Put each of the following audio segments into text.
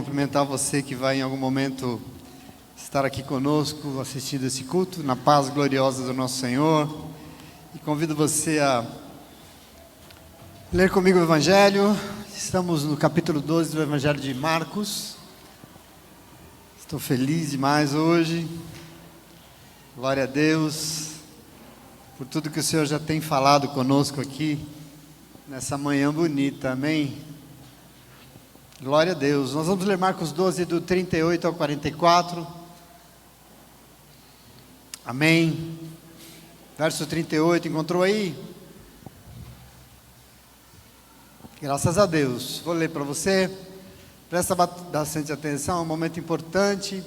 cumprimentar você que vai em algum momento estar aqui conosco, assistindo esse culto, na paz gloriosa do nosso Senhor. E convido você a ler comigo o Evangelho. Estamos no capítulo 12 do Evangelho de Marcos. Estou feliz demais hoje. Glória a Deus por tudo que o Senhor já tem falado conosco aqui nessa manhã bonita, amém? Glória a Deus. Nós vamos ler Marcos 12 do 38 ao 44, amém? Verso 38, encontrou aí? Graças a Deus. Vou ler para você, presta bastante atenção, é um momento importante,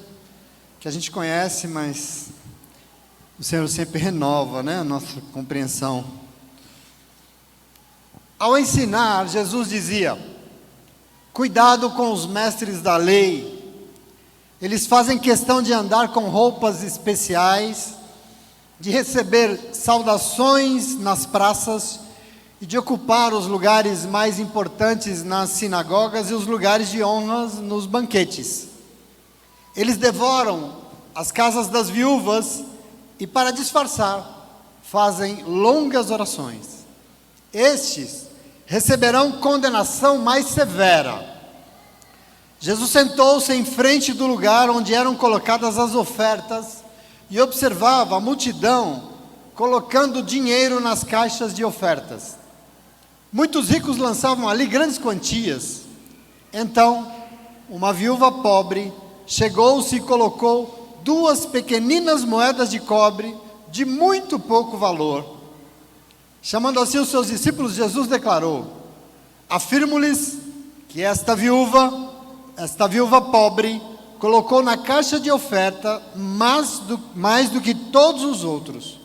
que a gente conhece, mas o Senhor sempre renova, né, a nossa compreensão. Ao ensinar, Jesus dizia: cuidado com os mestres da lei, eles fazem questão de andar com roupas especiais, de receber saudações nas praças e de ocupar os lugares mais importantes nas sinagogas e os lugares de honras nos banquetes. Eles devoram as casas das viúvas e, para disfarçar, fazem longas orações. Estes receberão condenação mais severa. Jesus sentou-se em frente do lugar onde eram colocadas as ofertas e observava a multidão colocando dinheiro nas caixas de ofertas. Muitos ricos lançavam ali grandes quantias. Então, uma viúva pobre chegou-se e colocou 2 pequeninas moedas de cobre de muito pouco valor. Chamando assim os seus discípulos, Jesus declarou: afirmo-lhes que esta viúva pobre, colocou na caixa de oferta mais do que todos os outros.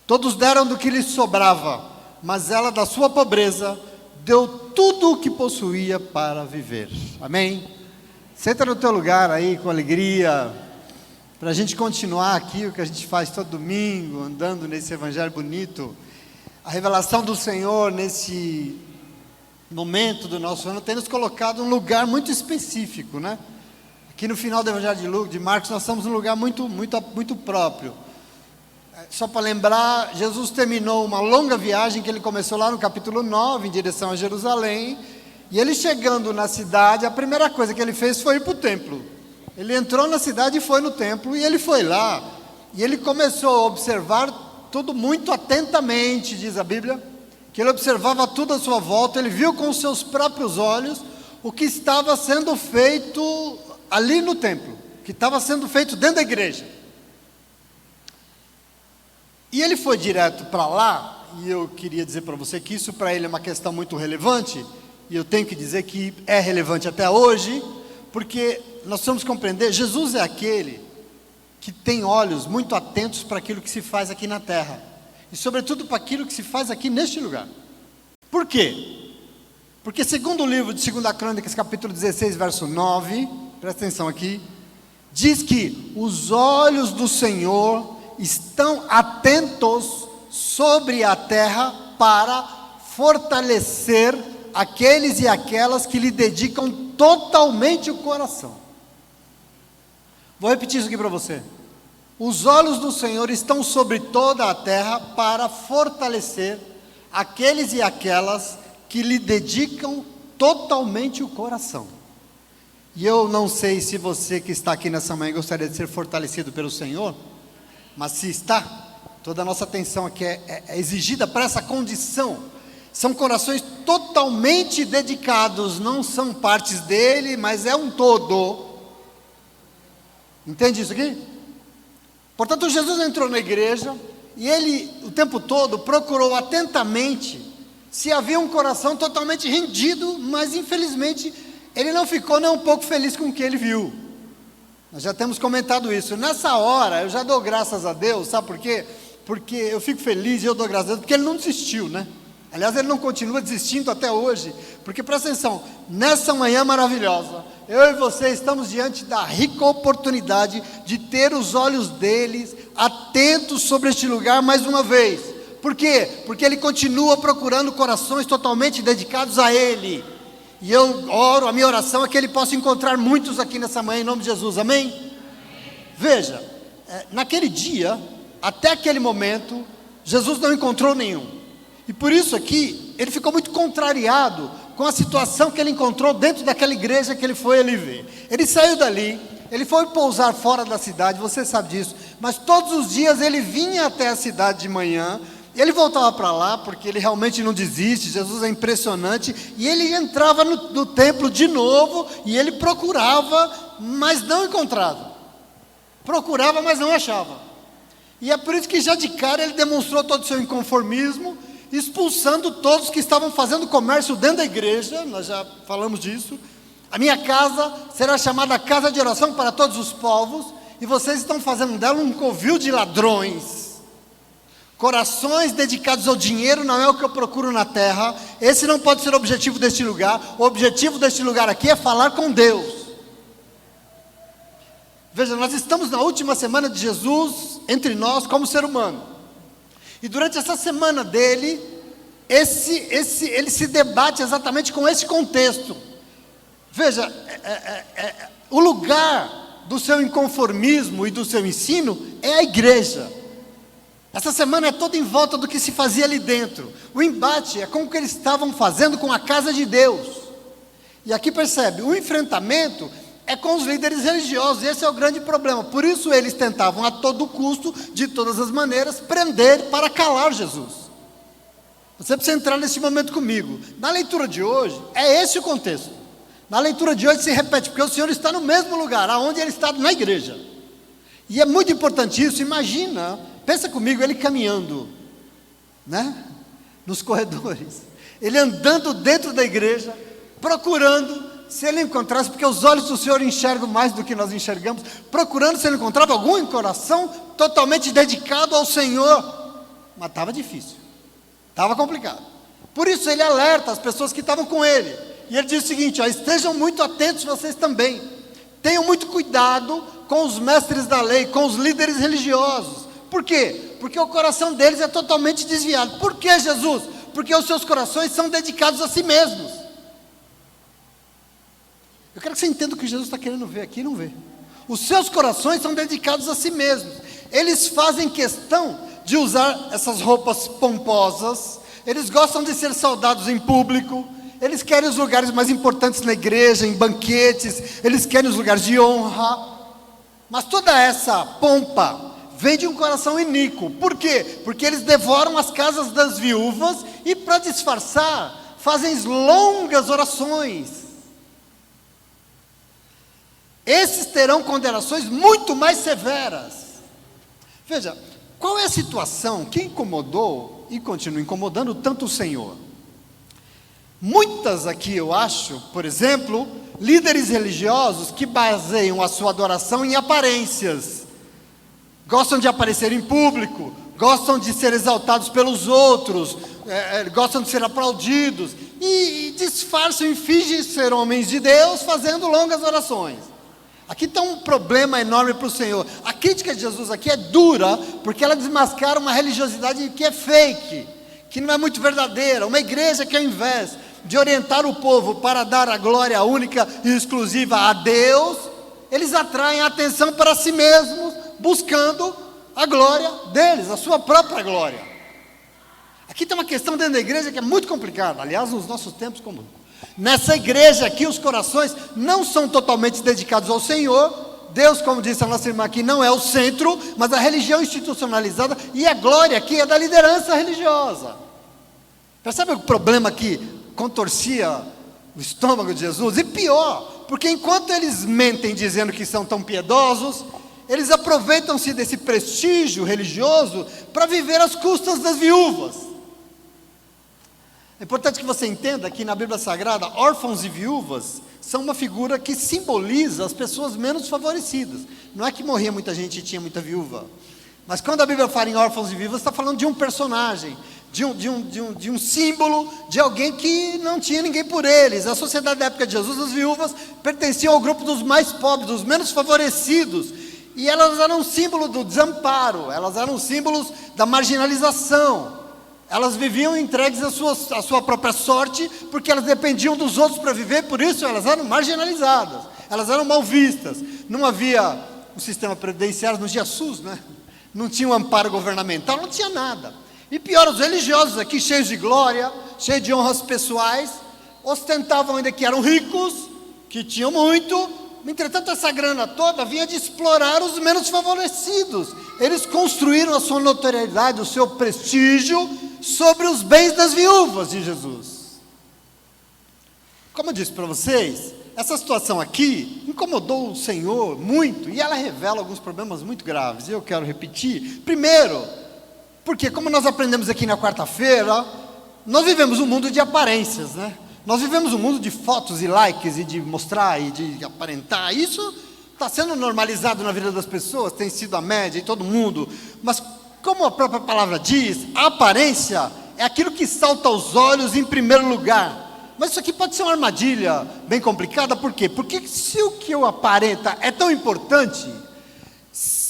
Todos deram do que lhes sobrava, mas ela, da sua pobreza, deu tudo o que possuía para viver. Amém? Senta no teu lugar aí com alegria, para a gente continuar aqui o que a gente faz todo domingo, andando nesse evangelho bonito. A revelação do Senhor nesse momento do nosso ano tem nos colocado num lugar muito específico, né? Aqui no final do Evangelho de Marcos nós estamos num lugar muito próprio. Só para lembrar, Jesus terminou uma longa viagem que ele começou lá no capítulo 9, em direção a Jerusalém, e ele chegando na cidade, a primeira coisa que ele fez foi ir para o templo. Ele entrou na cidade e foi no templo, e ele foi lá, e ele começou a observar tudo muito atentamente, diz a Bíblia, que ele observava tudo à sua volta, ele viu com os seus próprios olhos o que estava sendo feito ali no templo, que estava sendo feito dentro da igreja. E ele foi direto para lá, e eu queria dizer para você que isso para ele é uma questão muito relevante, e eu tenho que dizer que é relevante até hoje, porque nós precisamos compreender, Jesus é aquele que tem olhos muito atentos para aquilo que se faz aqui na terra, e sobretudo para aquilo que se faz aqui neste lugar. Por quê? Porque segundo o livro de 2 Crônicas, capítulo 16, verso 9, presta atenção aqui, diz que os olhos do Senhor estão atentos sobre a terra para fortalecer aqueles e aquelas que lhe dedicam totalmente o coração. Vou repetir isso aqui para você. Os olhos do Senhor estão sobre toda a terra para fortalecer aqueles e aquelas que lhe dedicam totalmente o coração. E eu não sei se você que está aqui nessa manhã gostaria de ser fortalecido pelo Senhor, mas se está, toda a nossa atenção aqui é exigida para essa condição. São corações totalmente dedicados, não são partes dele, mas é um todo. Entende isso aqui? Portanto, Jesus entrou na igreja e ele, o tempo todo, procurou atentamente se havia um coração totalmente rendido, mas infelizmente ele não ficou nem um pouco feliz com o que ele viu. Nós já temos comentado isso. Nessa hora, eu já dou graças a Deus, sabe por quê? Porque eu fico feliz e eu dou graças a Deus, porque ele não desistiu, né? Aliás, ele não continua desistindo até hoje, porque presta atenção, nessa manhã maravilhosa, eu e você estamos diante da rica oportunidade de ter os olhos deles atentos sobre este lugar mais uma vez. Por quê? Porque ele continua procurando corações totalmente dedicados a ele. E eu oro, a minha oração é que ele possa encontrar muitos aqui nessa manhã, em nome de Jesus, amém? Veja, naquele dia, até aquele momento, Jesus não encontrou nenhum. E por isso aqui, ele ficou muito contrariado com a situação que ele encontrou dentro daquela igreja que ele foi ali ver. Ele saiu dali, ele foi pousar fora da cidade, você sabe disso, mas todos os dias ele vinha até a cidade de manhã, ele voltava para lá, porque ele realmente não desiste, Jesus é impressionante, e ele entrava no templo de novo, e ele procurava, mas não encontrava. Procurava, mas não achava. E é por isso que já de cara ele demonstrou todo o seu inconformismo, expulsando todos que estavam fazendo comércio dentro da igreja, nós já falamos disso. A minha casa será chamada casa de oração para todos os povos, e vocês estão fazendo dela um covil de ladrões. Corações dedicados ao dinheiro não é o que eu procuro na terra. Esse não pode ser o objetivo deste lugar. O objetivo deste lugar aqui é falar com Deus. Veja, nós estamos na última semana de Jesus entre nós como ser humano. E durante essa semana dele, ele se debate exatamente com esse contexto. Veja, o lugar do seu inconformismo e do seu ensino é a igreja. Essa semana é toda em volta do que se fazia ali dentro. O embate é com o que eles estavam fazendo com a casa de Deus. E aqui percebe, o enfrentamento é com os líderes religiosos, e esse é o grande problema. Por isso eles tentavam a todo custo, de todas as maneiras, prender para calar Jesus. Você precisa entrar nesse momento comigo. Na leitura de hoje, é esse o contexto. Na leitura de hoje se repete, porque o Senhor está no mesmo lugar, aonde ele está na igreja. E é muito importante isso. Imagina, pensa comigo, ele caminhando, né? Nos corredores, ele andando dentro da igreja, procurando, se ele encontrasse, porque os olhos do Senhor enxergam mais do que nós enxergamos, procurando se ele encontrava algum coração totalmente dedicado ao Senhor, mas estava difícil, estava complicado. Por isso ele alerta as pessoas que estavam com ele, e ele diz o seguinte: estejam muito atentos vocês também, tenham muito cuidado com os mestres da lei, com os líderes religiosos. Por quê? Porque o coração deles é totalmente desviado. Por que, Jesus? Porque os seus corações são dedicados a si mesmos. Eu quero que você entenda o que Jesus está querendo ver aqui, não vê. Os seus corações são dedicados a si mesmos. Eles fazem questão de usar essas roupas pomposas, eles gostam de ser saudados em público, eles querem os lugares mais importantes na igreja, em banquetes, eles querem os lugares de honra. Mas toda essa pompa vem de um coração iníquo. Por quê? Porque eles devoram as casas das viúvas e, para disfarçar, fazem longas orações. Esses terão condenações muito mais severas. Veja, qual é a situação que incomodou e continua incomodando tanto o Senhor? Muitas aqui, eu acho, por exemplo, líderes religiosos que baseiam a sua adoração em aparências. Gostam de aparecer em público, gostam de ser exaltados pelos outros, gostam de ser aplaudidos, e disfarçam e fingem ser homens de Deus fazendo longas orações. Aqui está um problema enorme para o Senhor. A crítica de Jesus aqui é dura, porque ela desmascara uma religiosidade que é fake, que não é muito verdadeira. Uma igreja que, ao invés de orientar o povo para dar a glória única e exclusiva a Deus, eles atraem a atenção para si mesmos, buscando a glória deles, a sua própria glória. Aqui tem uma questão dentro da igreja que é muito complicada, aliás, nos nossos tempos comuns. Nessa igreja aqui, os corações não são totalmente dedicados ao Senhor. Deus, como disse a nossa irmã aqui, não é o centro, mas a religião institucionalizada, e a glória aqui é da liderança religiosa. Percebe o problema que contorcia o estômago de Jesus? E pior, porque enquanto eles mentem dizendo que são tão piedosos, eles aproveitam-se desse prestígio religioso para viver às custas das viúvas. É importante que você entenda que na Bíblia Sagrada, órfãos e viúvas são uma figura que simboliza as pessoas menos favorecidas. Não é que morria muita gente e tinha muita viúva, mas quando a Bíblia fala em órfãos e viúvas, está falando de um personagem, de um símbolo, de alguém que não tinha ninguém por eles. Na sociedade da época de Jesus, as viúvas pertenciam ao grupo dos mais pobres, dos menos favorecidos, e elas eram um símbolo do desamparo, elas eram símbolos da marginalização. Elas viviam entregues à sua própria sorte, porque elas dependiam dos outros para viver, por isso elas eram marginalizadas, elas eram mal vistas. Não havia um sistema previdenciário, não tinha SUS, né? Não tinha um amparo governamental, não tinha nada. E pior, os religiosos aqui, cheios de glória, cheios de honras pessoais, ostentavam ainda que eram ricos, que tinham muito. Entretanto, essa grana toda vinha de explorar os menos favorecidos. Eles construíram a sua notoriedade, o seu prestígio sobre os bens das viúvas de Jesus. Como eu disse para vocês, essa situação aqui incomodou o Senhor muito, e ela revela alguns problemas muito graves, e eu quero repetir. Primeiro, porque como nós aprendemos aqui na quarta-feira, nós vivemos um mundo de aparências, né? Nós vivemos um mundo de fotos e likes, e de mostrar, e de aparentar. Isso está sendo normalizado na vida das pessoas, tem sido a média em todo mundo. Mas como a própria palavra diz, a aparência é aquilo que salta aos olhos em primeiro lugar. Mas isso aqui pode ser uma armadilha bem complicada, por quê? Porque se o que eu aparenta é tão importante,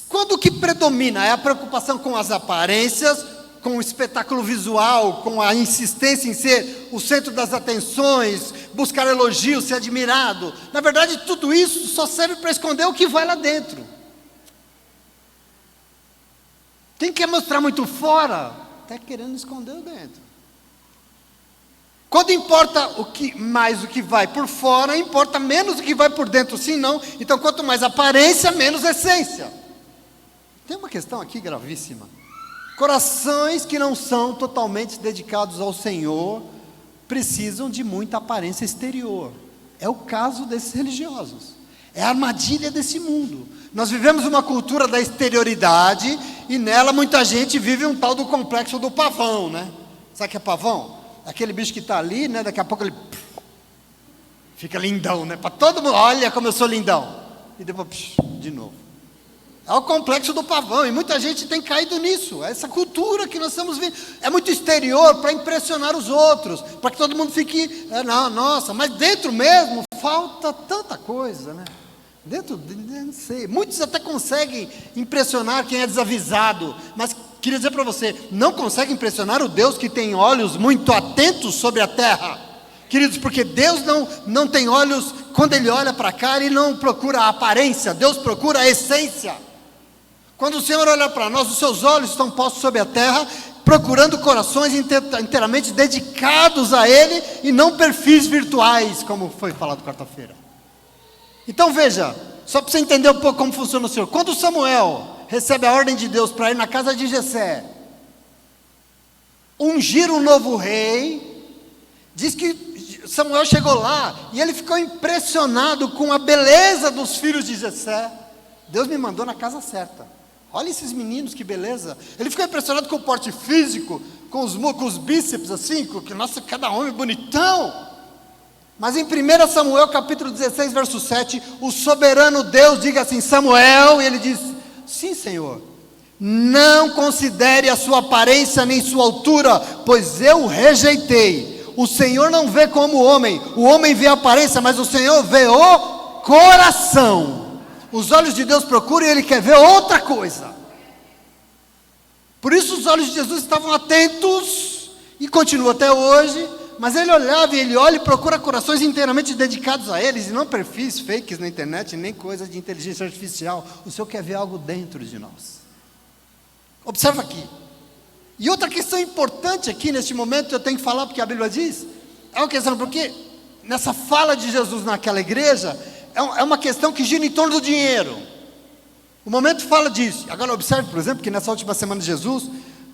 quando o que predomina é a preocupação com as aparências, com o espetáculo visual, com a insistência em ser o centro das atenções, buscar elogio, ser admirado, na verdade tudo isso só serve para esconder o que vai lá dentro. Quem quer mostrar muito fora, está querendo esconder o dentro. Quando importa mais o que vai por fora, importa menos o que vai por dentro, sim, não. Então quanto mais aparência, menos essência. Tem uma questão aqui gravíssima. Corações que não são totalmente dedicados ao Senhor precisam de muita aparência exterior. É o caso desses religiosos. É a armadilha desse mundo. Nós vivemos uma cultura da exterioridade e nela muita gente vive um tal do complexo do pavão, né? Sabe o que é pavão? Aquele bicho que está ali, né? Daqui a pouco ele fica lindão, né? Para todo mundo, olha como eu sou lindão. E depois, de novo. É o complexo do pavão, e muita gente tem caído nisso. Essa cultura que nós estamos vendo é muito exterior para impressionar os outros, para que todo mundo fique, nossa, mas dentro mesmo falta tanta coisa, né? Dentro, não sei, muitos até conseguem impressionar quem é desavisado, mas queria dizer para você, não consegue impressionar o Deus que tem olhos muito atentos sobre a terra. Queridos, porque Deus não tem olhos, quando Ele olha para cá, Ele não procura a aparência, Deus procura a essência. Quando o Senhor olha para nós, os seus olhos estão postos sobre a terra, procurando corações inteiramente dedicados a Ele, e não perfis virtuais, como foi falado quarta-feira. Então veja, só para você entender um pouco como funciona o Senhor. Quando Samuel recebe a ordem de Deus para ir na casa de Jessé, ungir um novo rei, diz que Samuel chegou lá, e ele ficou impressionado com a beleza dos filhos de Jessé. Deus me mandou na casa certa. Olha esses meninos, que beleza. Ele ficou impressionado com o porte físico, com os bíceps assim, nossa, cada homem bonitão. Mas em 1 Samuel capítulo 16, verso 7, o soberano Deus diga assim, Samuel, e ele diz, sim, Senhor, não considere a sua aparência nem sua altura, pois eu o rejeitei. O Senhor não vê como o homem vê a aparência, mas o Senhor vê o coração. Os olhos de Deus procuram e Ele quer ver outra coisa. Por isso os olhos de Jesus estavam atentos, e continuam até hoje, mas Ele olhava e Ele olha e procura corações inteiramente dedicados a eles, e não perfis fakes na internet, nem coisas de inteligência artificial. O Senhor quer ver algo dentro de nós. Observa aqui. E outra questão importante aqui neste momento, eu tenho que falar porque a Bíblia diz, é uma questão, porque nessa fala de Jesus naquela igreja, é uma questão que gira em torno do dinheiro. O momento fala disso. Agora observe, por exemplo, que nessa última semana de Jesus,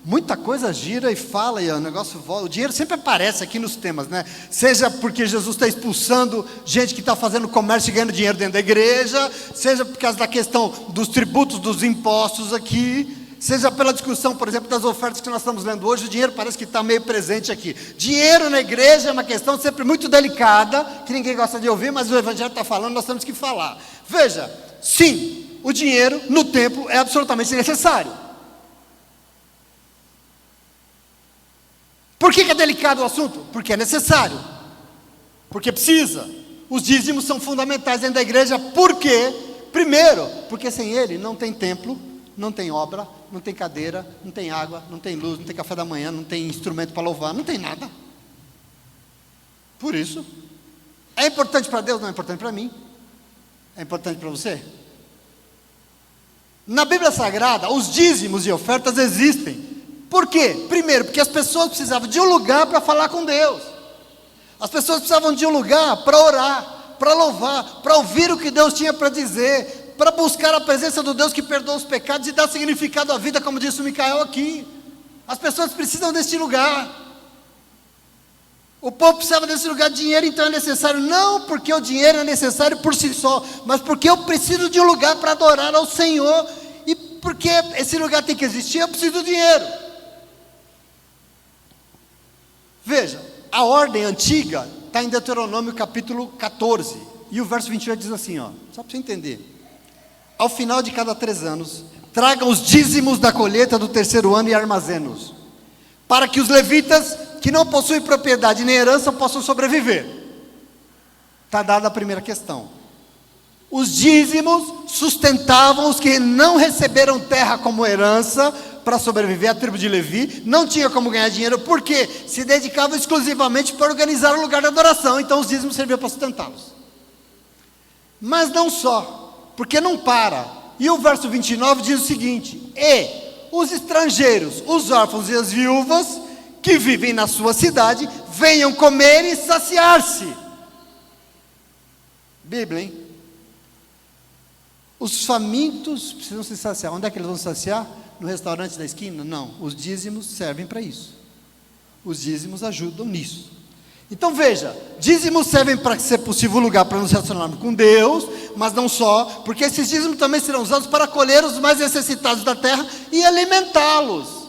muita coisa gira e fala, e o negócio volta. O dinheiro sempre aparece aqui nos temas, né? Seja porque Jesus está expulsando gente que está fazendo comércio e ganhando dinheiro dentro da igreja, seja por causa da questão dos tributos, dos impostos aqui, seja pela discussão, por exemplo, das ofertas que nós estamos lendo hoje. O dinheiro parece que está meio presente aqui. Dinheiro na igreja é uma questão sempre muito delicada, que ninguém gosta de ouvir, mas o Evangelho está falando, nós temos que falar. Veja, sim, o dinheiro no templo é absolutamente necessário. Por que é delicado o assunto? Porque é necessário, porque precisa. Os dízimos são fundamentais dentro da igreja. Por quê? Primeiro, porque sem ele não tem templo, não tem obra, não tem cadeira, não tem água, não tem luz, não tem café da manhã, não tem instrumento para louvar, não tem nada. Por isso, é importante para Deus, não é importante para mim. É importante para você? Na Bíblia Sagrada, os dízimos e ofertas existem. Por quê? Primeiro, porque as pessoas precisavam de um lugar para falar com Deus. As pessoas precisavam de um lugar para orar, para louvar, para ouvir o que Deus tinha para dizer, para buscar a presença do Deus que perdoa os pecados e dá significado à vida, como disse o Micael aqui. As pessoas precisam desse lugar. O povo precisava desse lugar. Dinheiro então é necessário, não porque o dinheiro é necessário por si só, mas porque eu preciso de um lugar para adorar ao Senhor, e porque esse lugar tem que existir, eu preciso do dinheiro. Veja, a ordem antiga está em Deuteronômio capítulo 14, e o verso 28 diz assim, só para você entender: ao final de cada 3 anos, tragam os dízimos da colheita do 3º ano e armazenos, para que os levitas que não possuem propriedade nem herança possam sobreviver. Está dada a primeira questão. Os dízimos sustentavam os que não receberam terra como herança para sobreviver. A tribo de Levi não tinha como ganhar dinheiro, porque se dedicavam exclusivamente para organizar o lugar de adoração, então os dízimos serviam para sustentá-los. Mas não só, porque não para. E o verso 29 diz o seguinte: e os estrangeiros, os órfãos e as viúvas que vivem na sua cidade, venham comer e saciar-se. Bíblia, hein? Os famintos precisam se saciar. Onde é que eles vão se saciar? No restaurante da esquina? Não, os dízimos servem para isso. Os dízimos ajudam nisso. Então veja, dízimos servem para ser possível lugar para nos relacionarmos com Deus, mas não só, porque esses dízimos também serão usados para acolher os mais necessitados da terra e alimentá-los.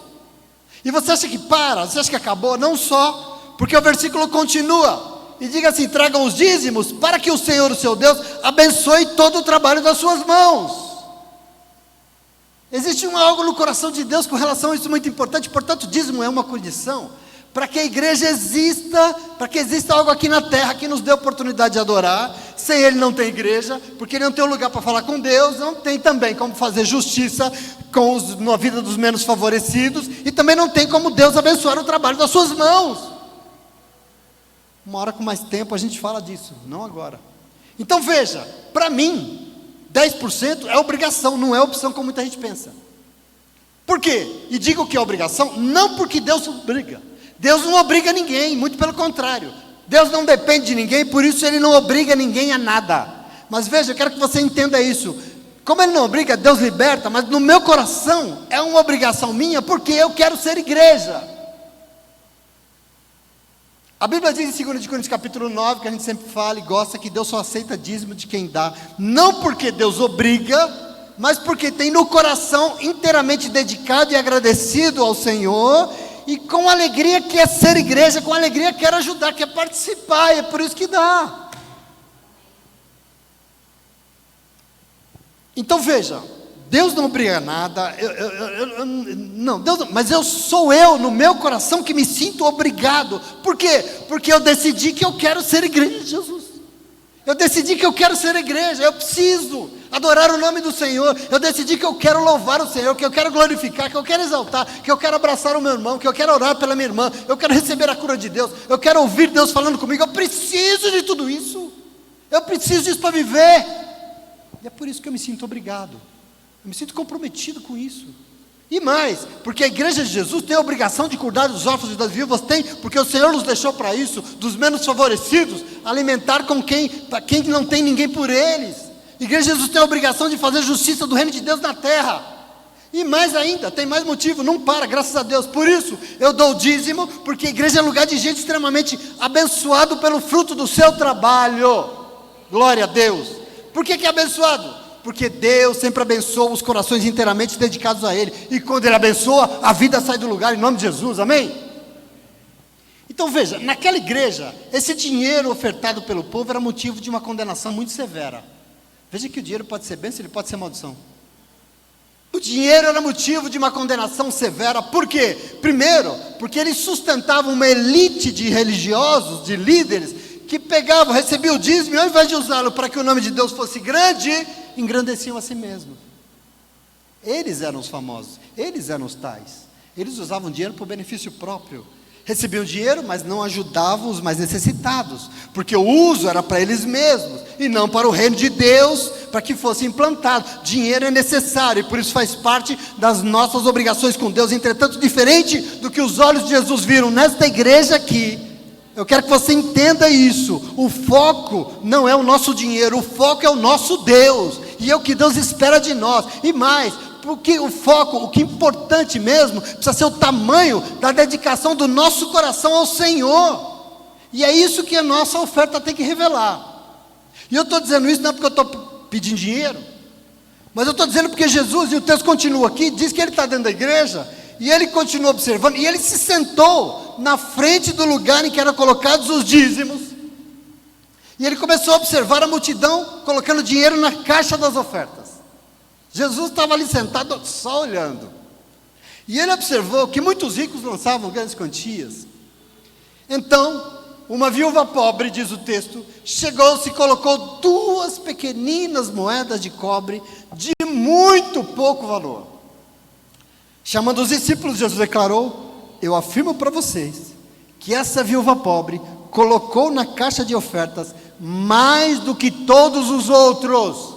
E você acha que para? Você acha que acabou? Não só, porque o versículo continua e diga assim: tragam os dízimos para que o Senhor, o seu Deus, abençoe todo o trabalho das suas mãos. Existe algo no coração de Deus com relação a isso muito importante. Portanto, o dízimo é uma condição para que a igreja exista, para que exista algo aqui na terra que nos dê oportunidade de adorar. Sem Ele não tem igreja, porque Ele não tem um lugar para falar com Deus, não tem também como fazer justiça na vida dos menos favorecidos, e também não tem como Deus abençoar o trabalho das suas mãos. Uma hora com mais tempo a gente fala disso, não agora. Então veja, para mim, 10% é obrigação, não é opção como muita gente pensa. Por quê? E digo que é obrigação, não porque Deus obriga. Deus não obriga ninguém, muito pelo contrário. Deus não depende de ninguém, por isso Ele não obriga ninguém a nada. Mas veja, eu quero que você entenda isso. Como Ele não obriga, Deus liberta, mas no meu coração é uma obrigação minha, porque eu quero ser igreja. A Bíblia diz em 2 Coríntios capítulo 9, que a gente sempre fala e gosta, que Deus só aceita dízimo de quem dá, não porque Deus obriga, mas porque tem no coração inteiramente dedicado e agradecido ao Senhor, e com alegria quer ser igreja, com alegria quer ajudar, quer participar, e é por isso que dá. Então veja, Deus não obriga nada, não, Deus não, mas sou eu no meu coração que me sinto obrigado. Por quê? Porque eu decidi que eu quero ser igreja de Jesus. Eu decidi que eu quero ser igreja, eu preciso adorar o nome do Senhor. Eu decidi que eu quero louvar o Senhor, que eu quero glorificar, que eu quero exaltar, que eu quero abraçar o meu irmão, que eu quero orar pela minha irmã, eu quero receber a cura de Deus, eu quero ouvir Deus falando comigo. Eu preciso de tudo isso, eu preciso disso para viver. E é por isso que eu me sinto obrigado, eu me sinto comprometido com isso. E mais, porque a igreja de Jesus tem a obrigação de cuidar dos órfãos e das viúvas, tem, porque o Senhor nos deixou para isso, dos menos favorecidos, alimentar com quem não tem ninguém por eles. A igreja de Jesus tem a obrigação de fazer justiça do reino de Deus na terra. E mais ainda, tem mais motivo, não para, graças a Deus. Por isso, eu dou o dízimo, porque a igreja é lugar de gente extremamente abençoado pelo fruto do seu trabalho. Glória a Deus. Por que é abençoado? Porque Deus sempre abençoa os corações inteiramente dedicados a Ele. E quando Ele abençoa, a vida sai do lugar, em nome de Jesus, amém? Então veja, naquela igreja, esse dinheiro ofertado pelo povo era motivo de uma condenação muito severa. Veja que o dinheiro pode ser bênção, ele pode ser maldição. O dinheiro era motivo de uma condenação severa. Por quê? Primeiro, porque ele sustentava uma elite de religiosos, de líderes, que pegavam, recebiam o dízimo, e ao invés de usá-lo para que o nome de Deus fosse grande, engrandeciam a si mesmos. Eles eram os famosos, eles eram os tais. Eles usavam dinheiro para o benefício próprio. Recebiam dinheiro, mas não ajudavam os mais necessitados, porque o uso era para eles mesmos, e não para o reino de Deus, para que fosse implantado. Dinheiro é necessário, e por isso faz parte das nossas obrigações com Deus. Entretanto, diferente do que os olhos de Jesus viram nesta igreja aqui, eu quero que você entenda isso. O foco não é o nosso dinheiro, o foco é o nosso Deus, e é o que Deus espera de nós. E mais, porque o foco, o que é importante mesmo, precisa ser o tamanho da dedicação do nosso coração ao Senhor. E é isso que a nossa oferta tem que revelar. E eu estou dizendo isso não é porque eu estou pedindo dinheiro, mas eu estou dizendo porque Jesus, e o texto continua aqui, diz que ele está dentro da igreja, e ele continua observando, e ele se sentou na frente do lugar em que eram colocados os dízimos, e ele começou a observar a multidão colocando dinheiro na caixa das ofertas. Jesus estava ali sentado só olhando, e ele observou que muitos ricos lançavam grandes quantias. Então, uma viúva pobre, diz o texto, chegou-se e colocou 2 pequeninas moedas de cobre, de muito pouco valor. Chamando os discípulos, Jesus declarou: eu afirmo para vocês, que essa viúva pobre colocou na caixa de ofertas mais do que todos os outros.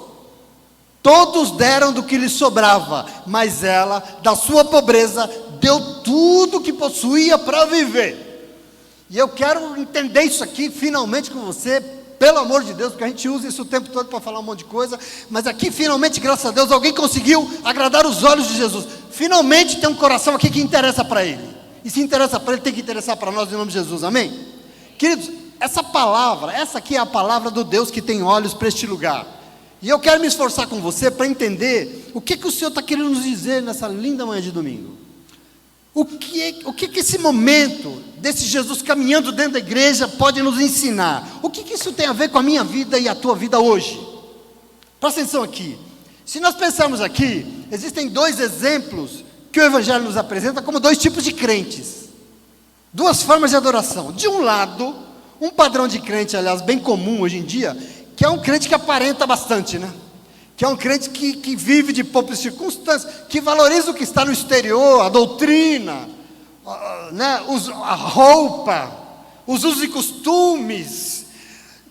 Todos deram do que lhes sobrava, mas ela, da sua pobreza, deu tudo que possuía para viver. E eu quero entender isso aqui finalmente com você, pelo amor de Deus, porque a gente usa isso o tempo todo para falar um monte de coisa, mas aqui finalmente, graças a Deus, alguém conseguiu agradar os olhos de Jesus. Finalmente tem um coração aqui que interessa para ele, e se interessa para ele, tem que interessar para nós em nome de Jesus, amém? Queridos, essa palavra, essa aqui é a palavra do Deus que tem olhos para este lugar. E eu quero me esforçar com você para entender o que o Senhor está querendo nos dizer nessa linda manhã de domingo. O que esse momento desse Jesus caminhando dentro da igreja pode nos ensinar? O que isso tem a ver com a minha vida e a tua vida hoje? Presta atenção aqui. Se nós pensarmos aqui, existem 2 exemplos que o Evangelho nos apresenta como 2 tipos de crentes. 2 formas de adoração. De um lado, um padrão de crente, aliás, bem comum hoje em dia, que é um crente que aparenta bastante, né? Que é um crente que vive de poucas circunstâncias, que valoriza o que está no exterior, a doutrina, né? A roupa, os usos e costumes,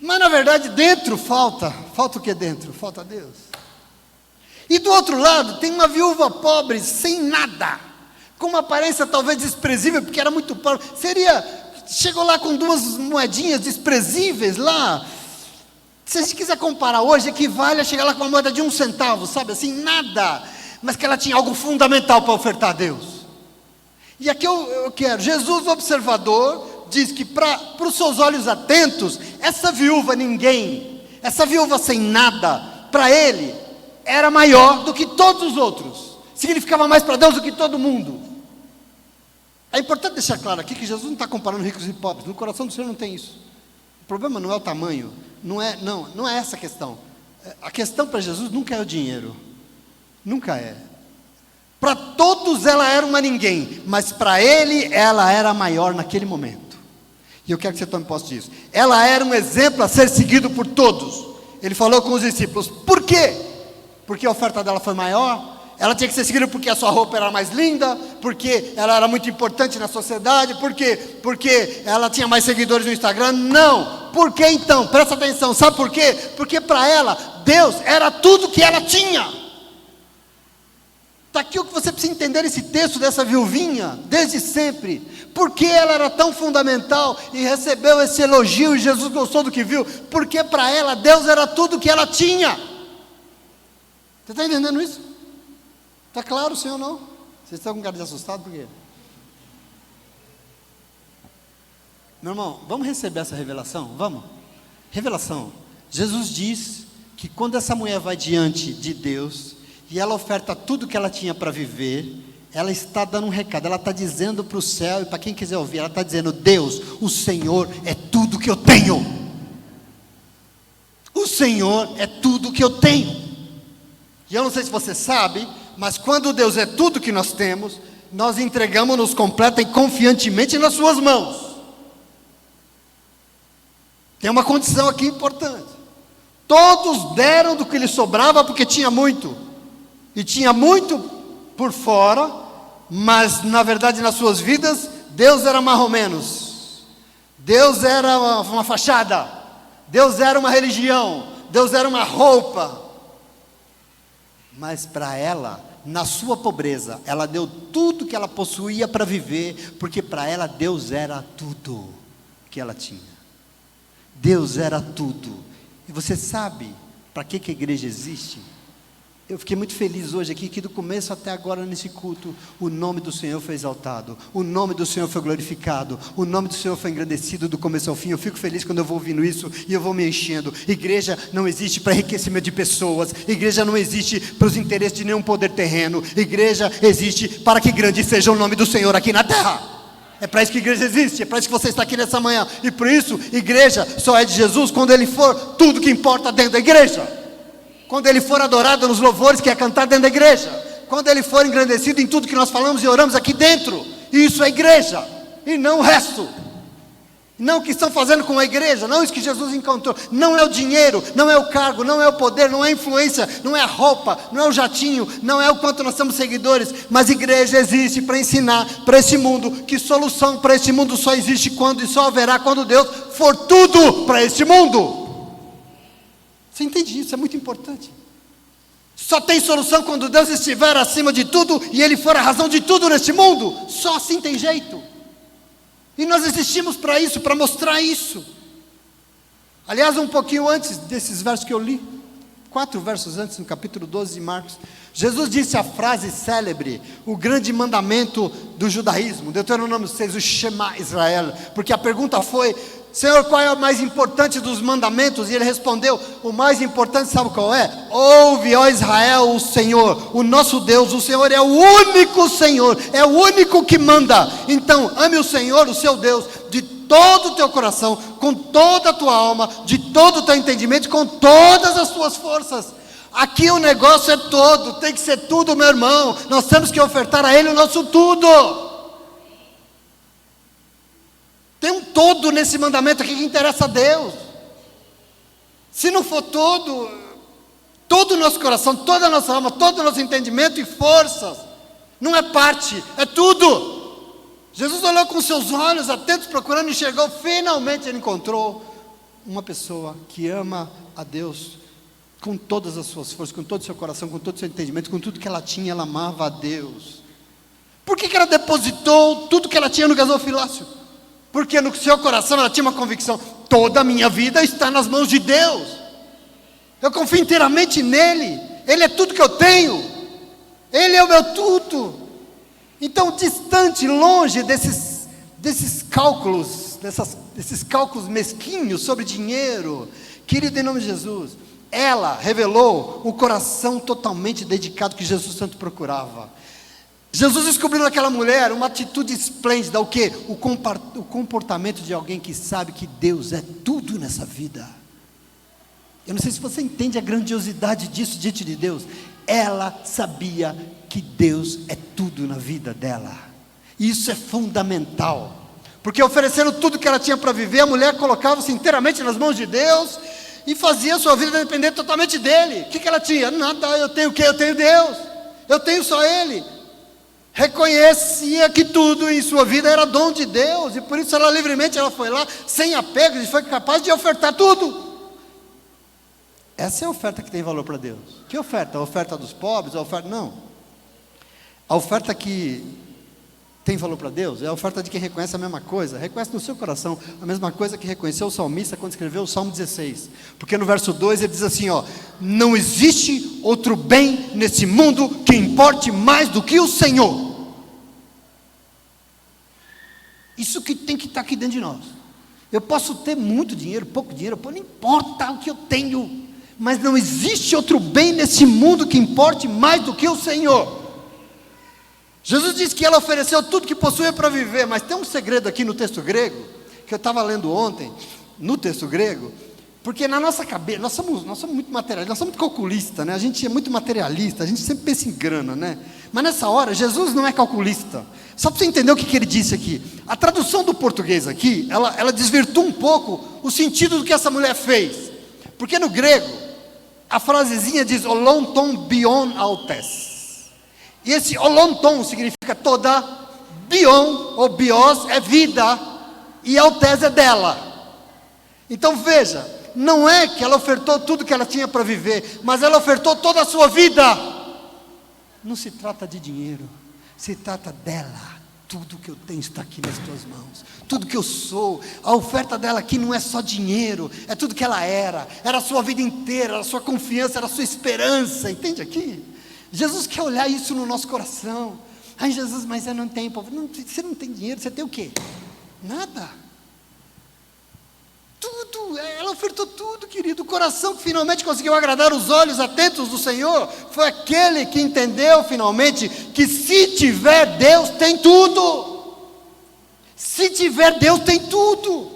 mas na verdade dentro falta o que dentro? Falta Deus. E do outro lado tem uma viúva pobre, sem nada, com uma aparência talvez desprezível, porque era muito pobre, chegou lá com 2 moedinhas desprezíveis lá. Se a gente quiser comparar hoje, equivale a chegar lá com uma moeda de 1 centavo, sabe assim, nada, mas que ela tinha algo fundamental para ofertar a Deus. E aqui eu quero, Jesus observador, diz que para os seus olhos atentos, essa viúva essa viúva sem nada, para ele, era maior do que todos os outros, significava mais para Deus do que todo mundo. É importante deixar claro aqui que Jesus não está comparando ricos e pobres, no coração do Senhor não tem isso. O problema não é o tamanho, não é essa a questão. A questão para Jesus nunca é o dinheiro, nunca é. Para todos ela era uma ninguém, mas para ele ela era maior naquele momento. E eu quero que você tome posse disso. Ela era um exemplo a ser seguido por todos. Ele falou com os discípulos, por quê? Porque a oferta dela foi maior? Ela tinha que ser seguida porque a sua roupa era mais linda, porque ela era muito importante na sociedade, porque ela tinha mais seguidores no Instagram? Não. Por que então? Presta atenção, sabe por quê? Porque para ela, Deus era tudo que ela tinha. Está aqui o que você precisa entender esse texto dessa viuvinha, desde sempre. Por que ela era tão fundamental e recebeu esse elogio e Jesus gostou do que viu? Porque para ela, Deus era tudo que ela tinha. Você está entendendo isso? Está claro, sim ou não? Vocês estão com cara de assustado, por quê? Meu irmão, vamos receber essa revelação? Vamos? Revelação. Jesus diz que quando essa mulher vai diante de Deus e ela oferta tudo que ela tinha para viver, ela está dando um recado, ela está dizendo para o céu e para quem quiser ouvir, ela está dizendo: Deus, o Senhor é tudo que eu tenho. O Senhor é tudo que eu tenho. E eu não sei se você sabe, mas quando Deus é tudo que nós temos, nós entregamos-nos completa e confiantemente nas suas mãos. Tem uma condição aqui importante. Todos deram do que lhes sobrava porque tinha muito. e tinha muito por fora, mas na verdade nas suas vidas, Deus era mais ou menos. Deus era uma fachada, Deus era uma religião, Deus era uma roupa. Mas para ela, na sua pobreza, ela deu tudo que ela possuía para viver, porque para ela Deus era tudo que ela tinha. Deus era tudo. E você sabe para que a igreja existe? Eu fiquei muito feliz hoje aqui, que do começo até agora nesse culto, o nome do Senhor foi exaltado, o nome do Senhor foi glorificado, o nome do Senhor foi engrandecido do começo ao fim. Eu fico feliz quando eu vou ouvindo isso e eu vou me enchendo. Igreja não existe para enriquecimento de pessoas, igreja não existe para os interesses de nenhum poder terreno, igreja existe para que grande seja o nome do Senhor aqui na terra. É para isso que a igreja existe, é para isso que você está aqui nessa manhã. E por isso, igreja só é de Jesus quando Ele for tudo que importa dentro da igreja. Quando Ele for adorado nos louvores que é cantar dentro da igreja, quando Ele for engrandecido em tudo que nós falamos e oramos aqui dentro. Isso é igreja, e não o resto. Não o que estão fazendo com a igreja, não isso que Jesus encontrou. Não é o dinheiro, não é o cargo, não é o poder, não é a influência, não é a roupa, não é o jatinho, não é o quanto nós somos seguidores. Mas igreja existe para ensinar para esse mundo que solução para esse mundo só existe quando e só haverá quando Deus for tudo para este mundo. Você entende isso? É muito importante. Só tem solução quando Deus estiver acima de tudo e Ele for a razão de tudo neste mundo. Só assim tem jeito. E nós existimos para isso, para mostrar isso. Aliás, um pouquinho antes desses versos que eu li, 4 versos antes, no capítulo 12 de Marcos, Jesus disse a frase célebre, o grande mandamento do judaísmo, Deuteronômio 6, o Shema Israel, porque a pergunta foi: Senhor, qual é o mais importante dos mandamentos? E ele respondeu: o mais importante, sabe qual é? Ouve, ó Israel, o Senhor, o nosso Deus, o Senhor é o único Senhor, é o único que manda. Então, ame o Senhor, o seu Deus, de todo o teu coração, com toda a tua alma, de todo o teu entendimento, com todas as tuas forças. Aqui o negócio é todo, tem que ser tudo, meu irmão. Nós temos que ofertar a Ele o nosso tudo. Tem um todo nesse mandamento aqui que interessa a Deus. Se não for todo o nosso coração, toda a nossa alma, todo o nosso entendimento e forças, não é parte, é tudo. Jesus olhou com seus olhos atentos, procurando, enxergou, finalmente ele encontrou uma pessoa que ama a Deus com todas as suas forças, com todo o seu coração, com todo o seu entendimento, com tudo que ela tinha, ela amava a Deus. Por que ela depositou tudo que ela tinha no gasofilácio? Porque no seu coração ela tinha uma convicção: toda a minha vida está nas mãos de Deus, eu confio inteiramente nele, Ele é tudo que eu tenho, Ele é o meu tudo. Então, distante, longe desses cálculos, desses cálculos mesquinhos sobre dinheiro, querido, em nome de Jesus, ela revelou o coração totalmente dedicado que Jesus tanto procurava. Jesus descobriu naquela mulher uma atitude esplêndida. O quê? O comportamento de alguém que sabe que Deus é tudo nessa vida. Eu não sei se você entende a grandiosidade disso diante de Deus. Ela sabia que Deus é tudo na vida dela. E isso é fundamental. Porque oferecendo tudo que ela tinha para viver, a mulher colocava-se inteiramente nas mãos de Deus e fazia a sua vida depender totalmente dele. O que ela tinha? Nada. Eu tenho o quê? Eu tenho Deus. Eu tenho só Ele. Reconhecia que tudo em sua vida era dom de Deus, e por isso ela livremente foi lá, sem apego, e foi capaz de ofertar tudo. Essa é a oferta que tem valor para Deus. Que oferta? A oferta dos pobres? A oferta? Não. A oferta que tem valor para Deus é a oferta de quem reconhece a mesma coisa, reconhece no seu coração a mesma coisa que reconheceu o salmista quando escreveu o Salmo 16, porque no verso 2 ele diz assim, não existe outro bem nesse mundo que importe mais do que o Senhor. Isso que tem que estar aqui dentro de nós. Eu posso ter muito dinheiro, pouco dinheiro, não importa o que eu tenho, mas não existe outro bem nesse mundo que importe mais do que o Senhor. Jesus disse que ela ofereceu tudo que possuía para viver, mas tem um segredo aqui no texto grego, que eu estava lendo ontem, no texto grego, porque na nossa cabeça, nós somos muito materialistas, nós somos muito calculistas, né? A gente é muito materialista, a gente sempre pensa em grana, né? Mas nessa hora, Jesus não é calculista. Só para você entender o que ele disse aqui, a tradução do português aqui, ela desvirtua um pouco o sentido do que essa mulher fez, porque no grego, a frasezinha diz olonton bion autes. E esse olonton significa toda, bion ou bios é vida, e autes é dela. Então veja, não é que ela ofertou tudo que ela tinha para viver, mas ela ofertou toda a sua vida. Não se trata de dinheiro, se trata dela. Tudo que eu tenho está aqui nas tuas mãos, tudo que eu sou. A oferta dela aqui não é só dinheiro, é tudo que ela era a sua vida inteira, era a sua confiança, era a sua esperança, entende aqui? Jesus quer olhar isso no nosso coração. Ai Jesus, mas eu não tenho, você não tem dinheiro, você tem o quê? Nada. Tudo, ela ofertou tudo, querido. O coração que finalmente conseguiu agradar os olhos atentos do Senhor foi aquele que entendeu finalmente que se tiver Deus tem tudo. Se tiver Deus tem tudo.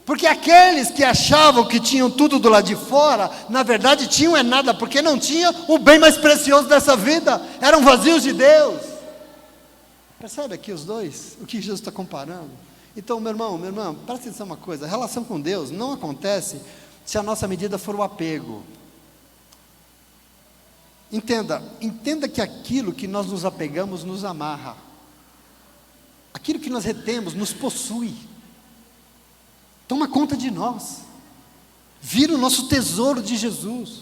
Porque aqueles que achavam que tinham tudo do lado de fora, na verdade tinham é nada, porque não tinham o bem mais precioso dessa vida, eram vazios de Deus. Percebe aqui os dois, o que Jesus está comparando? Então, meu irmão, presta atenção uma coisa, a relação com Deus não acontece se a nossa medida for o apego. Entenda que aquilo que nós nos apegamos nos amarra. Aquilo que nós retemos nos possui. Toma conta de nós. Vira o nosso tesouro de Jesus.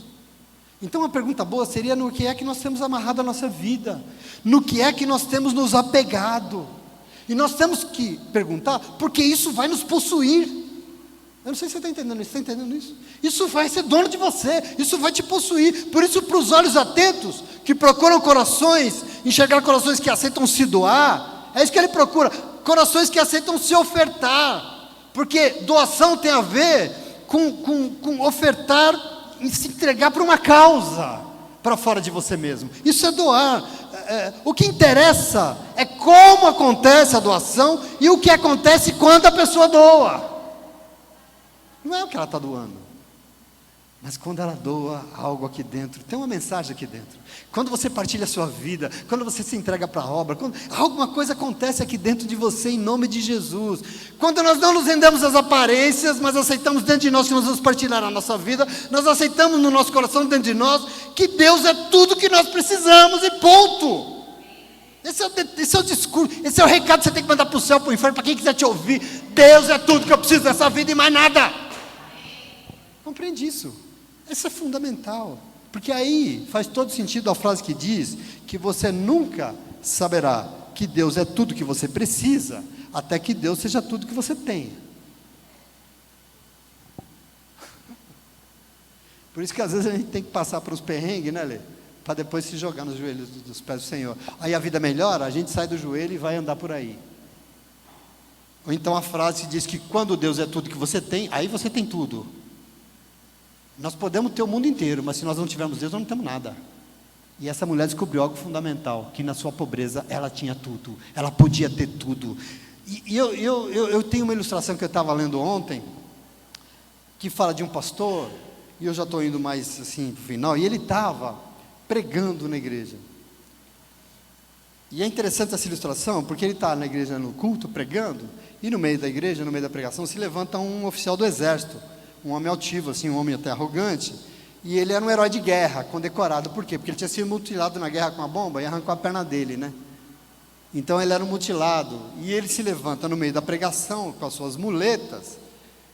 Então, uma pergunta boa seria: no que é que nós temos amarrado a nossa vida? No que é que nós temos nos apegado? E nós temos que perguntar, porque isso vai nos possuir. Eu não sei se você está entendendo isso. Está entendendo isso? Isso vai ser dono de você, isso vai te possuir. Por isso, para os olhos atentos, que procuram corações, enxergar corações que aceitam se doar, é isso que ele procura, corações que aceitam se ofertar. Porque doação tem a ver com ofertar e se entregar para uma causa, para fora de você mesmo. Isso é doar. O que interessa é como acontece a doação e o que acontece quando a pessoa doa. Não é o que ela está doando, mas quando ela doa algo aqui dentro. Tem uma mensagem aqui dentro. Quando você partilha a sua vida, quando você se entrega para a obra, quando alguma coisa acontece aqui dentro de você em nome de Jesus. Quando nós não nos rendemos às aparências, mas aceitamos dentro de nós que nós vamos partilhar a nossa vida, nós aceitamos no nosso coração dentro de nós que Deus é tudo que nós precisamos e ponto. Esse é o discurso, esse é o recado que você tem que mandar para o céu, para o inferno, para quem quiser te ouvir. Deus é tudo que eu preciso dessa vida e mais nada. Compreende isso? Isso é fundamental, porque aí faz todo sentido a frase que diz que você nunca saberá que Deus é tudo que você precisa, até que Deus seja tudo que você tem. Por isso que às vezes a gente tem que passar por uns perrengues, né, Lê? Para depois se jogar nos joelhos dos pés do Senhor. Aí a vida melhora, a gente sai do joelho e vai andar por aí. Ou então a frase diz que quando Deus é tudo que você tem, aí você tem tudo. Nós podemos ter o mundo inteiro, mas se nós não tivermos Deus, nós não temos nada. E essa mulher descobriu algo fundamental, que na sua pobreza ela tinha tudo, ela podia ter tudo. E eu tenho uma ilustração que eu estava lendo ontem, que fala de um pastor, e eu já estou indo mais assim para o final, e ele estava pregando na igreja. E é interessante essa ilustração, porque ele está na igreja no culto, pregando, e no meio da igreja, no meio da pregação, se levanta um oficial do exército, um homem altivo, assim, um homem até arrogante, e ele era um herói de guerra, condecorado. Por quê? Porque ele tinha sido mutilado na guerra com uma bomba e arrancou a perna dele, né? Então ele era um mutilado, e ele se levanta no meio da pregação, com as suas muletas,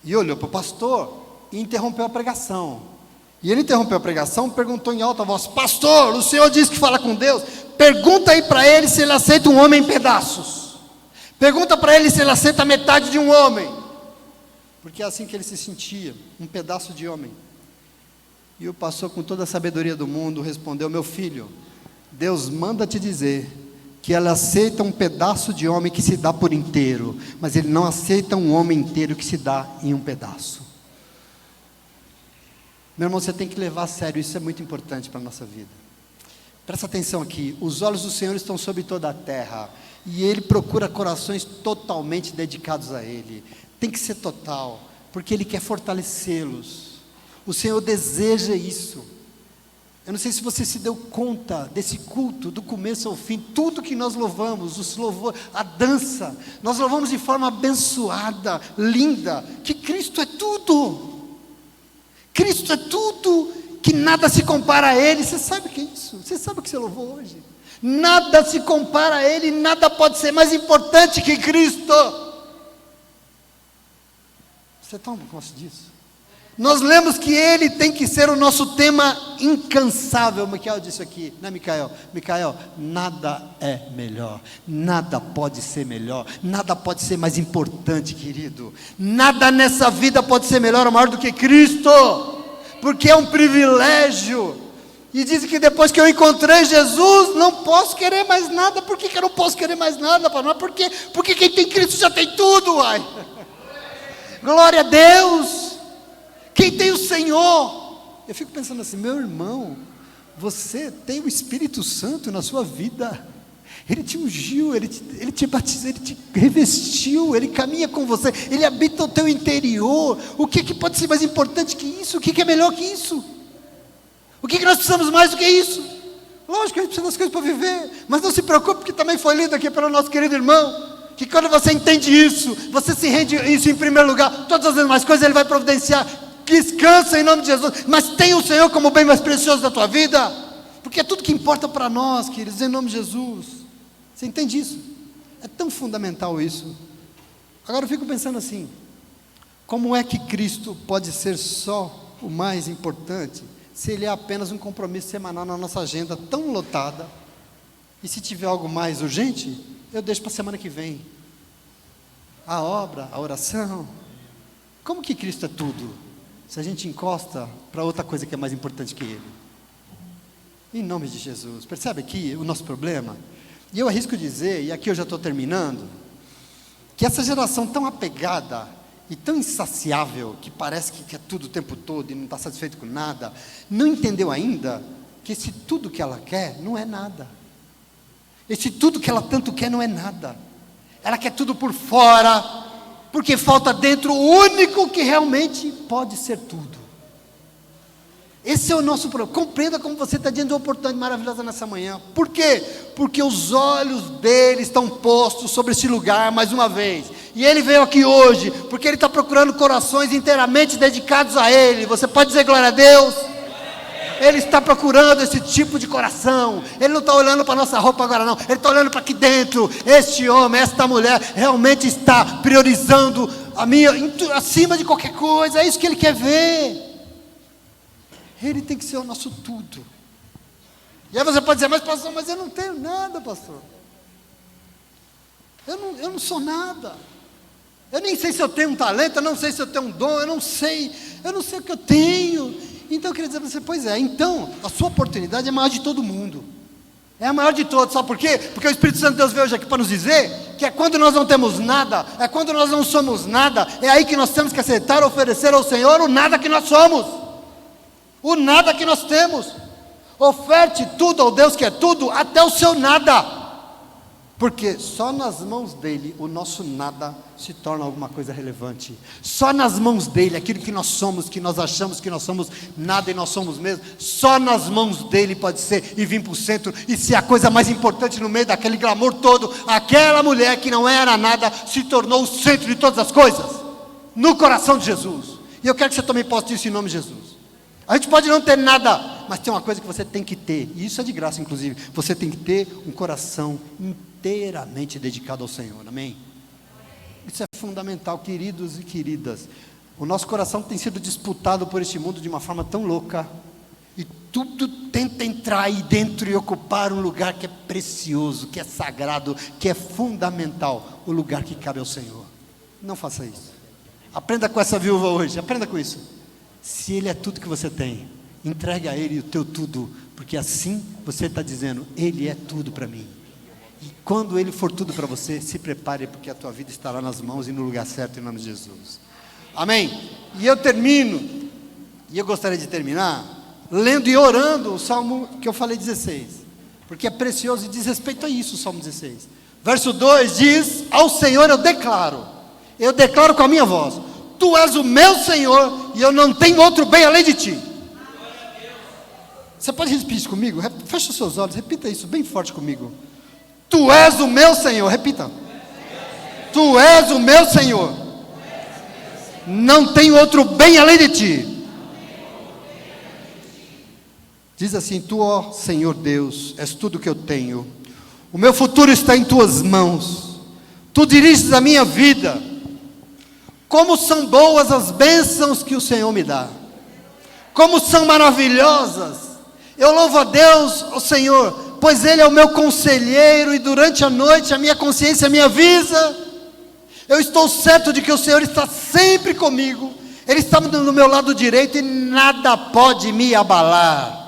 e olhou para o pastor, e interrompeu a pregação. E ele interrompeu a pregação, perguntou em alta voz: pastor, o senhor disse que fala com Deus, pergunta aí para ele se ele aceita um homem em pedaços, pergunta para ele se ele aceita metade de um homem, porque é assim que ele se sentia, um pedaço de homem. E o pastor, com toda a sabedoria do mundo, respondeu: meu filho, Deus manda te dizer que ele aceita um pedaço de homem que se dá por inteiro, mas ele não aceita um homem inteiro que se dá em um pedaço. Meu irmão, você tem que levar a sério, isso é muito importante para a nossa vida. Presta atenção aqui, os olhos do Senhor estão sobre toda a terra, e Ele procura corações totalmente dedicados a Ele. Tem que ser total, porque Ele quer fortalecê-los. O Senhor deseja isso. Eu não sei se você se deu conta desse culto, do começo ao fim, tudo que nós louvamos, os louvores, a dança, nós louvamos de forma abençoada, linda, que Cristo é tudo. Cristo é tudo que nada se compara a Ele. Você sabe o que é isso? Você sabe o que você louvou hoje? Nada se compara a Ele, nada pode ser mais importante que Cristo. Você toma conta disso? Nós lemos que Ele tem que ser o nosso tema incansável. Micael disse aqui, né, Micael? Micael, nada é melhor, nada pode ser melhor, nada pode ser mais importante, querido. Nada nessa vida pode ser melhor ou maior do que Cristo, porque é um privilégio. E diz que depois que eu encontrei Jesus, não posso querer mais nada. Por que eu não posso querer mais nada? Porque quem tem Cristo já tem tudo, uai. Glória a Deus. Quem tem o Senhor? Eu fico pensando assim, meu irmão, você tem o Espírito Santo na sua vida. Ele te ungiu, ele te batizou, ele te revestiu, ele caminha com você, ele habita o teu interior. O que pode ser mais importante que isso? O que é melhor que isso? O que nós precisamos mais do que isso? Lógico que a gente precisa das coisas para viver, mas não se preocupe, porque também foi lido aqui pelo nosso querido irmão, que quando você entende isso, você se rende isso em primeiro lugar, todas as demais coisas Ele vai providenciar. Descansa em nome de Jesus, mas tenha o Senhor como o bem mais precioso da tua vida, porque é tudo que importa para nós, queridos, em nome de Jesus. Você entende isso? É tão fundamental isso. Agora eu fico pensando assim, como é que Cristo pode ser só o mais importante, se Ele é apenas um compromisso semanal na nossa agenda tão lotada? E se tiver algo mais urgente, eu deixo para a semana que vem. A obra, a oração. Como que Cristo é tudo, se a gente encosta para outra coisa que é mais importante que Ele? Em nome de Jesus. Percebe aqui o nosso problema? E eu arrisco dizer, e aqui eu já estou terminando, que essa geração tão apegada e tão insaciável, que parece que quer tudo o tempo todo e não está satisfeito com nada, não entendeu ainda que esse tudo que ela quer não é nada. Esse tudo que ela tanto quer não é nada. Ela quer tudo por fora, porque falta dentro o único que realmente pode ser tudo. Esse é o nosso problema. Compreenda como você está diante de uma oportunidade maravilhosa nessa manhã. Por quê? Porque os olhos dele estão postos sobre esse lugar mais uma vez. E ele veio aqui hoje, porque ele está procurando corações inteiramente dedicados a ele. Você pode dizer glória a Deus? Ele está procurando esse tipo de coração. Ele não está olhando para a nossa roupa agora não. Ele está olhando para aqui dentro. Este homem, esta mulher realmente está priorizando a minha acima de qualquer coisa. É isso que ele quer ver. Ele tem que ser o nosso tudo. E aí você pode dizer, mas pastor, mas eu não tenho nada, pastor. Eu não sou nada. Eu nem sei se eu tenho um talento, eu não sei se eu tenho um dom, eu não sei o que eu tenho. Então eu queria dizer para você, pois é, então a sua oportunidade é a maior de todo mundo. É a maior de todos, sabe por quê? Porque o Espírito Santo de Deus veio hoje aqui para nos dizer que é quando nós não temos nada, é quando nós não somos nada, é aí que nós temos que aceitar, oferecer ao Senhor o nada que nós somos, o nada que nós temos. Oferte tudo ao Deus que é tudo, até o seu nada, porque só nas mãos dele o nosso nada se torna alguma coisa relevante. Só nas mãos dele, aquilo que nós somos, que nós achamos que nós somos nada e nós somos mesmo, só nas mãos dele pode ser e vir para o centro e ser a coisa mais importante no meio daquele glamour todo. Aquela mulher que não era nada se tornou o centro de todas as coisas, no coração de Jesus. E eu quero que você tome posse disso em nome de Jesus. A gente pode não ter nada, mas tem uma coisa que você tem que ter, e isso é de graça inclusive, você tem que ter um coração inteiramente dedicado ao Senhor, amém? Isso é fundamental, queridos e queridas. O nosso coração tem sido disputado por este mundo de uma forma tão louca, e tudo tenta entrar aí dentro e ocupar um lugar que é precioso, que é sagrado, que é fundamental, o lugar que cabe ao Senhor. Não faça isso. Aprenda com essa viúva hoje, aprenda com isso. Se Ele é tudo que você tem, entregue a Ele o teu tudo, porque assim você está dizendo, Ele é tudo para mim. E quando Ele for tudo para você, se prepare, porque a tua vida estará nas mãos e no lugar certo, em nome de Jesus. Amém? E eu termino, e eu gostaria de terminar, lendo e orando o Salmo que eu falei 16, porque é precioso e diz respeito a isso o Salmo 16. Verso 2 diz, ao Senhor eu declaro com a minha voz, Tu és o meu Senhor, e eu não tenho outro bem além de Ti. Você pode repetir isso comigo? Fecha os seus olhos, repita isso bem forte comigo. Tu és o meu Senhor, repita. Tu és o meu Senhor. Não tenho outro bem além de Ti. Diz assim: Tu, ó Senhor Deus, és tudo que eu tenho. O meu futuro está em tuas mãos. Tu diriges a minha vida. Como são boas as bênçãos que o Senhor me dá. Como são maravilhosas. Eu louvo a Deus, ó Senhor, pois Ele é o meu conselheiro e durante a noite a minha consciência me avisa. Eu estou certo de que o Senhor está sempre comigo. Ele está no meu lado direito e nada pode me abalar.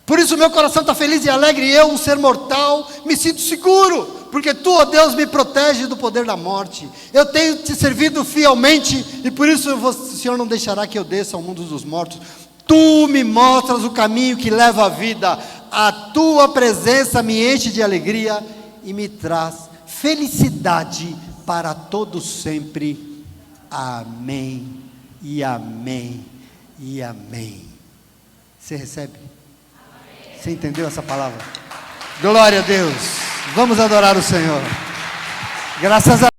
Por isso meu coração está feliz e alegre, e eu, um ser mortal, me sinto seguro, porque Tu, ó Deus, me protege do poder da morte. Eu tenho Te servido fielmente, e por isso o Senhor não deixará que eu desça ao mundo dos mortos. Tu me mostras o caminho que leva à vida. A Tua presença me enche de alegria e me traz felicidade para todos sempre. Amém, e amém, e amém. Você recebe? Amém. Você entendeu essa palavra? Glória a Deus. Vamos adorar o Senhor. Graças a